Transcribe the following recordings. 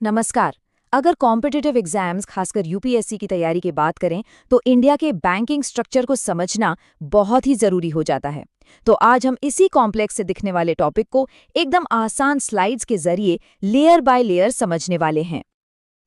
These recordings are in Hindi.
नमस्कार। अगर कॉम्पिटिटिव एग्जाम्स खासकर यूपीएससी की तैयारी की बात करें तो इंडिया के बैंकिंग स्ट्रक्चर को समझना बहुत ही जरूरी हो जाता है। तो आज हम इसी कॉम्प्लेक्स से दिखने वाले टॉपिक को एकदम आसान स्लाइड्स के जरिए लेयर बाय लेयर समझने वाले हैं।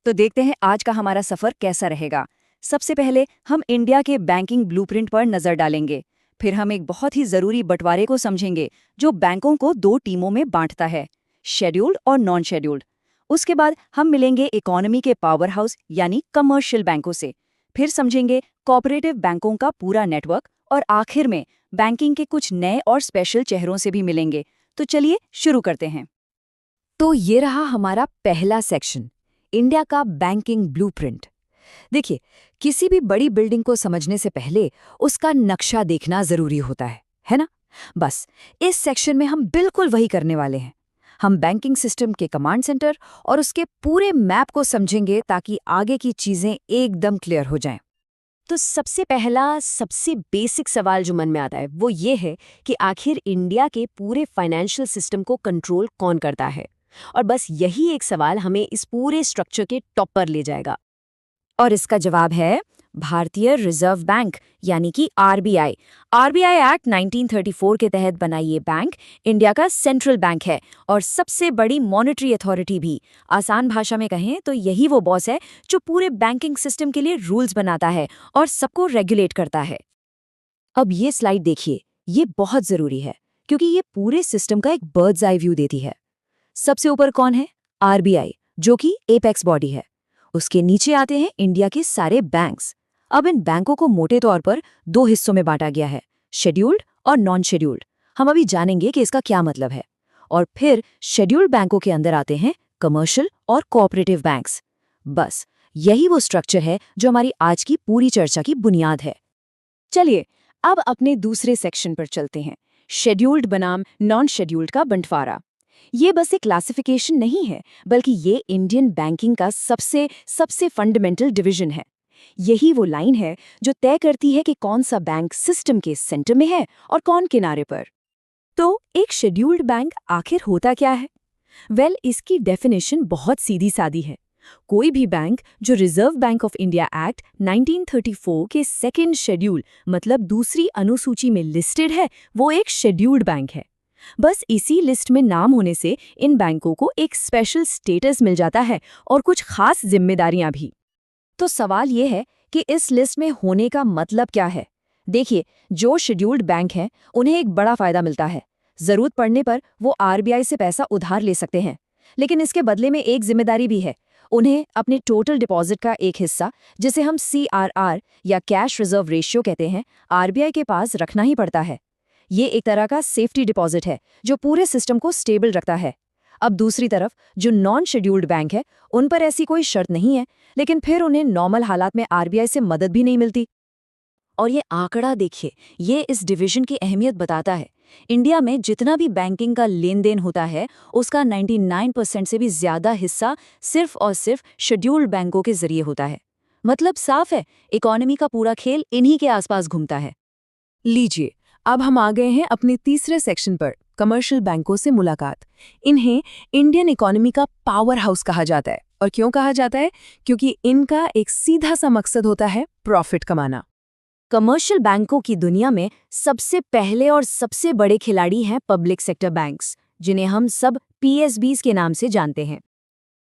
तो देखते हैं आज का हमारा सफर कैसा रहेगा। सबसे पहले हम इंडिया के बैंकिंग ब्लूप्रिंट पर नजर डालेंगे। फिर हम एक बहुत ही जरूरी बंटवारे को समझेंगे जो बैंकों को दो टीमों में बांटता है, शेड्यूल्ड और नॉन शेड्यूल्ड। उसके बाद हम मिलेंगे इकोनॉमी के पावर हाउस यानी कमर्शियल बैंकों से। फिर समझेंगे कोऑपरेटिव बैंकों का पूरा नेटवर्क और आखिर में बैंकिंग के कुछ नए और स्पेशल चेहरों से भी मिलेंगे। तो चलिए शुरू करते हैं। तो ये रहा हमारा पहला सेक्शन, इंडिया का बैंकिंग ब्लूप्रिंट। देखिए, किसी भी बड़ी बिल्डिंग को समझने से पहले उसका नक्शा देखना जरूरी होता है ना? बस इस सेक्शन में हम बिल्कुल वही करने वाले हैं। हम बैंकिंग सिस्टम के कमांड सेंटर और उसके पूरे मैप को समझेंगे ताकि आगे की चीजें एकदम क्लियर हो जाएं। तो सबसे पहला सबसे बेसिक सवाल जो मन में आता है वो ये है कि आखिर इंडिया के पूरे फाइनेंशियल सिस्टम को कंट्रोल कौन करता है। और बस यही एक सवाल हमें इस पूरे स्ट्रक्चर के टॉप पर ले जाएगा। और इसका जवाब है भारतीय रिजर्व बैंक यानी कि आरबीआई। आरबीआई एक्ट 1934 के तहत बना ये बैंक इंडिया का सेंट्रल बैंक है और सबसे बड़ी मॉनेटरी अथॉरिटी भी। आसान भाषा में कहें तो यही वो बॉस है जो पूरे बैंकिंग सिस्टम के लिए रूल्स बनाता है और सबको रेगुलेट करता है। अब ये स्लाइड देखिए, ये बहुत जरूरी है क्योंकि ये पूरे सिस्टम का एक बर्ड्स आई व्यू देती है। सबसे ऊपर कौन है? आरबीआई, जो कि एपेक्स बॉडी है। उसके नीचे आते हैं इंडिया के सारे बैंक्स। अब इन बैंकों को मोटे तौर पर दो हिस्सों में बांटा गया है, शेड्यूल्ड और नॉन शेड्यूल्ड। हम अभी जानेंगे कि इसका क्या मतलब है। और फिर शेड्यूल्ड बैंकों के अंदर आते हैं कमर्शियल और कोऑपरेटिव बैंक्स। बस यही वो स्ट्रक्चर है जो हमारी आज की पूरी चर्चा की बुनियाद है। चलिए अब अपने दूसरे सेक्शन पर चलते हैं, शेड्यूल्ड बनाम नॉन शेड्यूल्ड का बंटवारा। ये बस एक क्लासिफिकेशन नहीं है, बल्कि ये इंडियन बैंकिंग का सबसे फंडामेंटल डिवीजन है। यही वो लाइन है जो तय करती है कि कौन सा बैंक सिस्टम के सेंटर में है और कौन किनारे पर। तो एक शेड्यूल्ड बैंक आखिर होता क्या है? इसकी डेफिनेशन बहुत सीधी सादी है। कोई भी बैंक जो reserve bank of India act 1934 के सेकेंड शेड्यूल मतलब दूसरी अनुसूची में लिस्टेड है, वो एक शेड्यूल्ड बैंक है। बस इसी लिस्ट में नाम होने से इन बैंकों को एक स्पेशल स्टेटस मिल जाता है और कुछ खास जिम्मेदारियां भी। तो सवाल ये है कि इस लिस्ट में होने का मतलब क्या है? देखिए, जो शेड्यूल्ड बैंक हैं उन्हें एक बड़ा फायदा मिलता है। जरूरत पड़ने पर वो आरबीआई से पैसा उधार ले सकते हैं, लेकिन इसके बदले में एक जिम्मेदारी भी है। उन्हें अपने टोटल डिपॉजिट का एक हिस्सा, जिसे हम सीआरआर या कैश रिजर्व रेशियो कहते हैं, आरबीआई के पास रखना ही पड़ता है। ये एक तरह का सेफ्टी डिपॉजिट है जो पूरे सिस्टम को स्टेबल रखता है। अब दूसरी तरफ जो नॉन शेड्यूल्ड बैंक है उन पर ऐसी कोई शर्त नहीं है, लेकिन फिर उन्हें नॉर्मल हालात में आरबीआई से मदद भी नहीं मिलती। और ये आंकड़ा देखिए, ये इस डिवीजन की अहमियत बताता है। इंडिया में जितना भी बैंकिंग का लेन देन होता है उसका 99% से भी ज्यादा हिस्सा सिर्फ और सिर्फ शेड्यूल्ड बैंकों के जरिए होता है। मतलब साफ है, इकोनॉमी का पूरा खेल इन्हीं के आसपास घूमता है। लीजिए, अब हम आ गए हैं अपने तीसरे सेक्शन पर, कमर्शियल बैंकों से मुलाकात। इन्हें इंडियन इकोनॉमी का पावर हाउस कहा जाता है। और क्यों कहा जाता है? क्योंकि इनका एक सीधा सा मकसद होता है प्रॉफिट कमाना। कमर्शियल बैंकों की दुनिया में सबसे पहले और सबसे बड़े खिलाड़ी हैं पब्लिक सेक्टर बैंक्स, जिन्हें हम सब पीएसबीज के नाम से जानते हैं।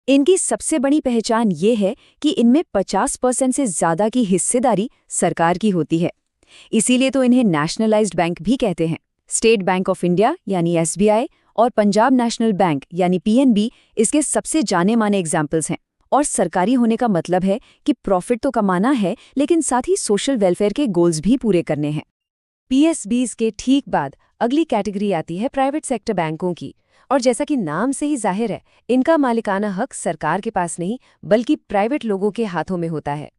इनकी सबसे बड़ी पहचान ये है कि इनमें 50% से ज्यादा की हिस्सेदारी सरकार की होती है। इसीलिए तो इन्हें नेशनलाइज्ड बैंक भी कहते हैं। स्टेट बैंक ऑफ इंडिया यानी एसबीआई और पंजाब नेशनल बैंक यानी पीएनबी इसके सबसे जाने माने एग्जाम्पल्स हैं। और सरकारी होने का मतलब है कि प्रॉफिट तो कमाना है, लेकिन साथ ही सोशल वेलफेयर के गोल्स भी पूरे करने हैं। पीएसबीज के ठीक बाद अगली कैटेगरी आती है प्राइवेट सेक्टर बैंकों की। और जैसा कि नाम से ही जाहिर है, इनका मालिकाना हक सरकार के पास नहीं बल्कि प्राइवेट लोगों के हाथों में होता है।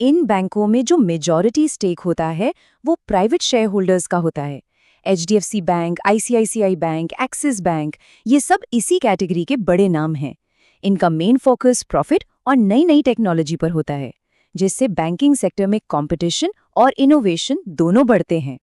इन बैंकों में जो मेजॉरिटी स्टेक होता है वो प्राइवेट शेयर होल्डर्स का होता है। HDFC bank, ICICI bank, axis bank, ये सब इसी कैटेगरी के बड़े नाम हैं। इनका मेन फोकस प्रॉफिट और नई नई टेक्नोलॉजी पर होता है, जिससे बैंकिंग सेक्टर में कंपटीशन और इनोवेशन दोनों बढ़ते हैं।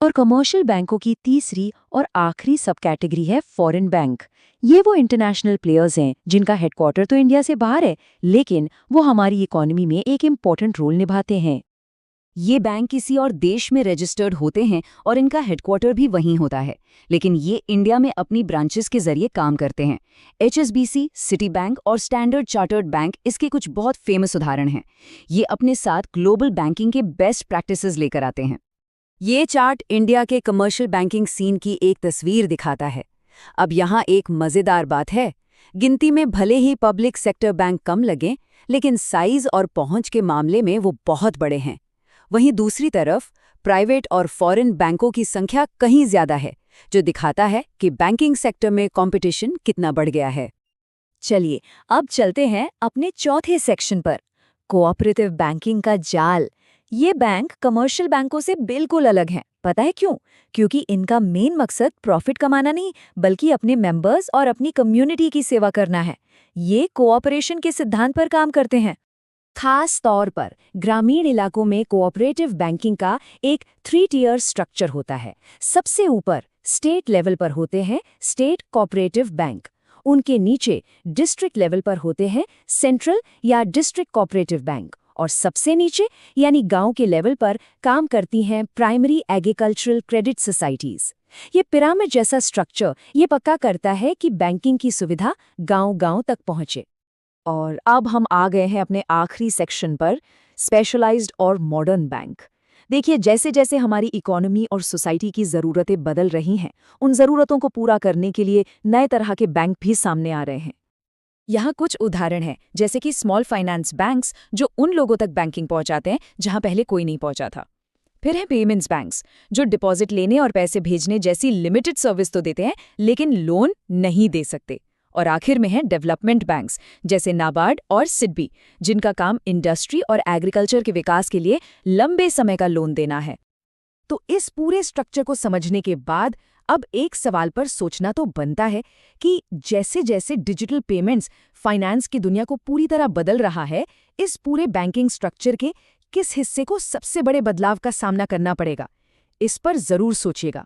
और कमर्शियल बैंकों की तीसरी और आखिरी सब कैटेगरी है फॉरेन बैंक। ये वो इंटरनेशनल प्लेयर्स हैं जिनका हेडक्वार्टर तो इंडिया से बाहर है, लेकिन वो हमारी इकोनॉमी में एक इम्पोर्टेंट रोल निभाते हैं। ये बैंक किसी और देश में रजिस्टर्ड होते हैं और इनका हेडक्वार्टर भी वहीं होता है, लेकिन ये इंडिया में अपनी ब्रांचेस के जरिए काम करते हैं। HSBC, सिटी बैंक और स्टैंडर्ड चार्टर्ड बैंक इसके कुछ बहुत फेमस उदाहरण हैं। ये अपने साथ ग्लोबल बैंकिंग के बेस्ट प्रैक्टिसेस लेकर आते हैं। ये चार्ट इंडिया के कमर्शियल बैंकिंग सीन की एक तस्वीर दिखाता है। अब यहाँ एक मज़ेदार बात है, गिनती में भले ही पब्लिक सेक्टर बैंक कम लगें, लेकिन साइज और पहुंच के मामले में वो बहुत बड़े हैं। वहीं दूसरी तरफ प्राइवेट और फॉरेन बैंकों की संख्या कहीं ज्यादा है, जो दिखाता है कि बैंकिंग सेक्टर में कंपटीशन कितना बढ़ गया है। चलिए अब चलते हैं अपने चौथे सेक्शन पर, कोऑपरेटिव बैंकिंग का जाल। ये बैंक कमर्शियल बैंकों से बिल्कुल अलग हैं। पता है क्यों? क्योंकि इनका मेन मकसद प्रॉफिट कमाना नहीं, बल्कि अपने मेंबर्स और अपनी कम्युनिटी की सेवा करना है। ये कोऑपरेशन के सिद्धांत पर काम करते हैं। खास तौर पर ग्रामीण इलाकों में कोऑपरेटिव बैंकिंग का एक 3 टियर स्ट्रक्चर होता है। सबसे ऊपर स्टेट लेवल पर होते हैं स्टेट कोऑपरेटिव बैंक, उनके नीचे डिस्ट्रिक्ट लेवल पर होते हैं सेंट्रल या डिस्ट्रिक्ट कोऑपरेटिव बैंक, और सबसे नीचे यानी गांव के लेवल पर काम करती हैं प्राइमरी एग्रीकल्चरल क्रेडिट सोसाइटीज। ये पिरामिड जैसा स्ट्रक्चर ये पक्का करता है कि बैंकिंग की सुविधा गांव-गांव तक पहुंचे। और अब हम आ गए हैं अपने आखिरी सेक्शन पर, स्पेशलाइज्ड और मॉडर्न बैंक। देखिए, जैसे जैसे हमारी इकोनॉमी और सोसाइटी की ज़रूरतें बदल रही हैं, उन ज़रूरतों को पूरा करने के लिए नए तरह के बैंक भी सामने आ रहे हैं। यहाँ कुछ उदाहरण हैं, जैसे कि स्मॉल फाइनेंस बैंक्स जो उन लोगों तक बैंकिंग पहुँचाते हैं जहाँ पहले कोई नहीं पहुँचा था। फिर है पेमेंट्स बैंक्स जो डिपॉजिट लेने और पैसे भेजने जैसी लिमिटेड सर्विस तो देते हैं, लेकिन लोन नहीं दे सकते। और आखिर में है डेवलपमेंट बैंक्स जैसे नाबार्ड और सिडबी, जिनका काम इंडस्ट्री और एग्रीकल्चर के विकास के लिए लंबे समय का लोन देना है। तो इस पूरे स्ट्रक्चर को समझने के बाद अब एक सवाल पर सोचना तो बनता है कि जैसे जैसे डिजिटल पेमेंट्स फाइनेंस की दुनिया को पूरी तरह बदल रहा है, इस पूरे बैंकिंग स्ट्रक्चर के किस हिस्से को सबसे बड़े बदलाव का सामना करना पड़ेगा? इस पर जरूर सोचिएगा।